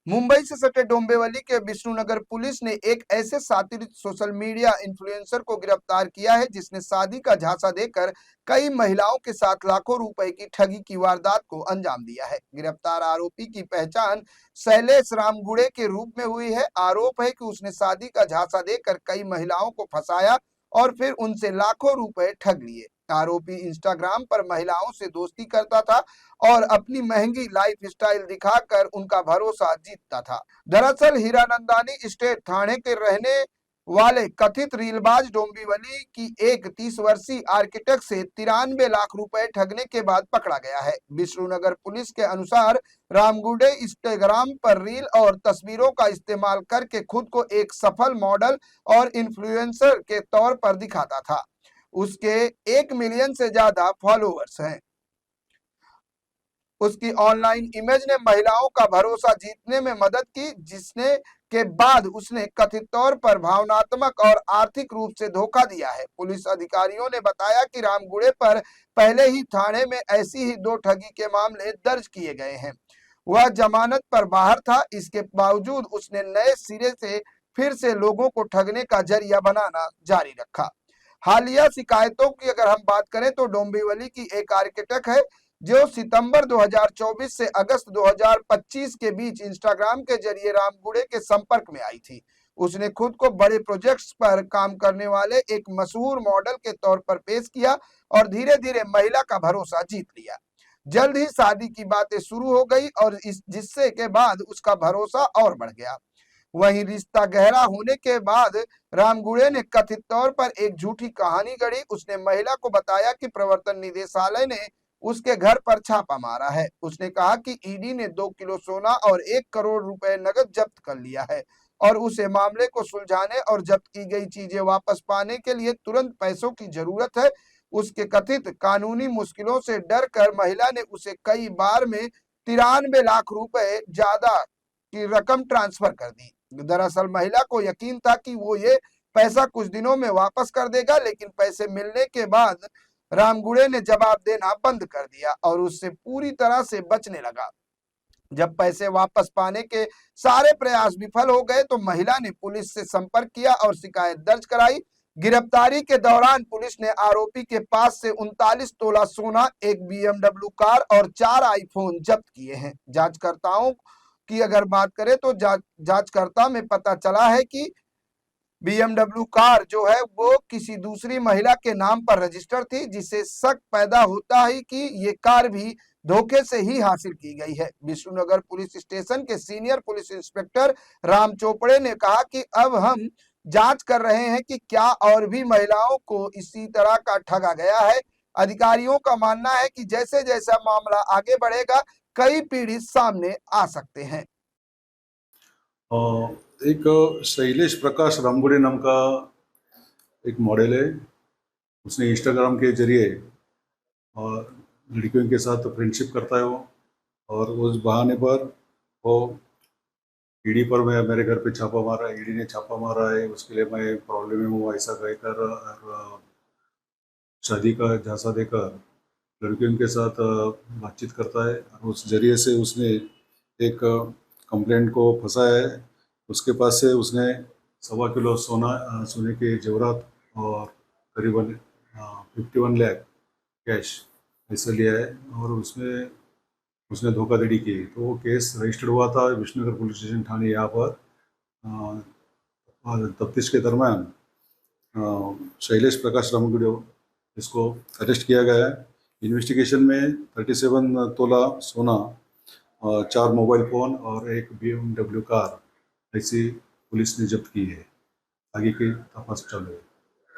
मुंबई से सटे डोंबिवली के विष्णुनगर पुलिस ने एक ऐसे सातिरिक सोशल मीडिया इन्फ्लुएंसर को गिरफ्तार किया है जिसने शादी का झांसा देकर कई महिलाओं के साथ लाखों रुपए की ठगी की वारदात को अंजाम दिया है। गिरफ्तार आरोपी की पहचान शैलेश रामगुड़े के रूप में हुई है। आरोप है कि उसने शादी का झांसा देकर कई महिलाओं को फंसाया और फिर उनसे लाखों रुपए ठग लिए। आरोपी इंस्टाग्राम पर महिलाओं से दोस्ती करता था और अपनी महंगी लाइफस्टाइल दिखाकर उनका भरोसा जीतता था। दरअसल हीरानंदानी स्टेट थाने के रहने वाले कथित रीलबाज डोंबिवली की एक 30 वर्षीय आर्किटेक्ट से 93 लाख रुपए ठगने के बाद पकड़ा गया है। विष्णुनगर पुलिस के अनुसार रामगुडे इंस्टाग्राम पर रील और तस्वीरों का इस्तेमाल करके खुद को एक सफल मॉडल और इन्फ्लुएंसर के तौर पर दिखाता था। उसके 1 मिलियन से ज्यादा फॉलोअर्स हैं। उसकी ऑनलाइन इमेज ने महिलाओं का भरोसा जीतने में मदद की, जिसने के बाद उसने कथित तौर पर भावनात्मक और आर्थिक रूप से धोखा दिया है। पुलिस अधिकारियों ने बताया कि रामगुड़े पर पहले ही थाने में ऐसी ही 2 ठगी के मामले दर्ज किए गए हैं। वह जमानत पर बाहर था। इसके बावजूद उसने नए सिरे से फिर से लोगों को ठगने का जरिया बनाना जारी रखा। हालिया शिकायतों की अगर हम बात करें तो डोंबिवली की एक आर्किटेक्ट है जो सितंबर 2024 से अगस्त 2025 के बीच इंस्टाग्राम के जरिए रामगुड़े के संपर्क में आई थी। उसने खुद को बड़े प्रोजेक्ट्स पर काम करने वाले एक मशहूर मॉडल के तौर पर पेश किया और धीरे धीरे महिला का भरोसा जीत लिया। जल्द ही शादी की बातें शुरू हो गई और जिससे के बाद उसका भरोसा और बढ़ गया। वहीं रिश्ता गहरा होने के बाद रामगुड़े ने कथित तौर पर एक झूठी कहानी गढ़ी। उसने महिला को बताया कि प्रवर्तन निदेशालय ने उसके घर पर छापा मारा है। उसने कहा कि ईडी ने 2 किलो सोना और 1 करोड़ रुपए नकद जब्त कर लिया है और उसे मामले को सुलझाने और जब्त की गई चीजें वापस पाने के लिए तुरंत पैसों की जरूरत है। उसके कथित कानूनी मुश्किलों से डर कर महिला ने उसे कई बार में 93 लाख रुपए ज्यादा की रकम ट्रांसफर कर दी। दरअसल महिला को यकीन था कि वो ये पैसा कुछ दिनों में वापस कर देगा, लेकिन पैसे मिलने के बाद रामगुड़े ने जवाब देना बंद कर दिया और उससे पूरी तरह से बचने लगा। जब पैसे वापस पाने के सारे प्रयास विफल हो गए तो महिला ने पुलिस से संपर्क किया और शिकायत दर्ज कराई। गिरफ्तारी के दौरान पुलिस ने आरोपी के पास से 39 तोला सोना, एक BMW कार और 4 आईफोन जब्त किए हैं। जांचकर्ताओं की अगर बात करें तो जांचकर्ता में पता चला है कि BMW कार जो है वो किसी दूसरी महिला के नाम पर रजिस्टर थी, जिससे शक पैदा होता है कि ये कार भी धोखे से ही हासिल की गई है। विष्णुनगर पुलिस स्टेशन के senior police inspector Ram Chopde ने कहा कि अब हम जांच कर रहे हैं कि क्या और भी महिलाओं को इसी तरह का ठगा गया है। अधिकारियों का मानना है कि जैसे जैसा मामला आगे बढ़ेगा कई पीड़ित सामने आ सकते हैं। एक शैलेश प्रकाश रामगुड़े नाम का एक मॉडल है। उसने इंस्टाग्राम के जरिए लड़कियों के साथ फ्रेंडशिप करता है वो, और उस बहाने पर वो ईडी पर मेरे घर पे छापा मारा है, ईडी ने छापा मारा है, उसके लिए मैं प्रॉब्लम में हूँ ऐसा कहकर शादी का झांसा देकर लड़कियों के साथ बातचीत करता है और उस जरिए से उसने एक कंप्लेंट को फंसाया है। उसके पास से उसने 1.25 किलो सोने के जेवरात और करीबन 51 लाख कैश ऐसा लिया है और उसने धोखाधड़ी की। तो वो केस रजिस्टर्ड हुआ था विष्णुनगर पुलिस स्टेशन थाने यहाँ पर। तफ्तीश के दरम्यान शैलेश प्रकाश रामगुड़े इसको अरेस्ट किया गया है। इन्वेस्टिगेशन में 37 तोला सोना, 4 मोबाइल फ़ोन और एक BMW कार ऐसी पुलिस ने जब्त की है। आगे की तपास चालू है।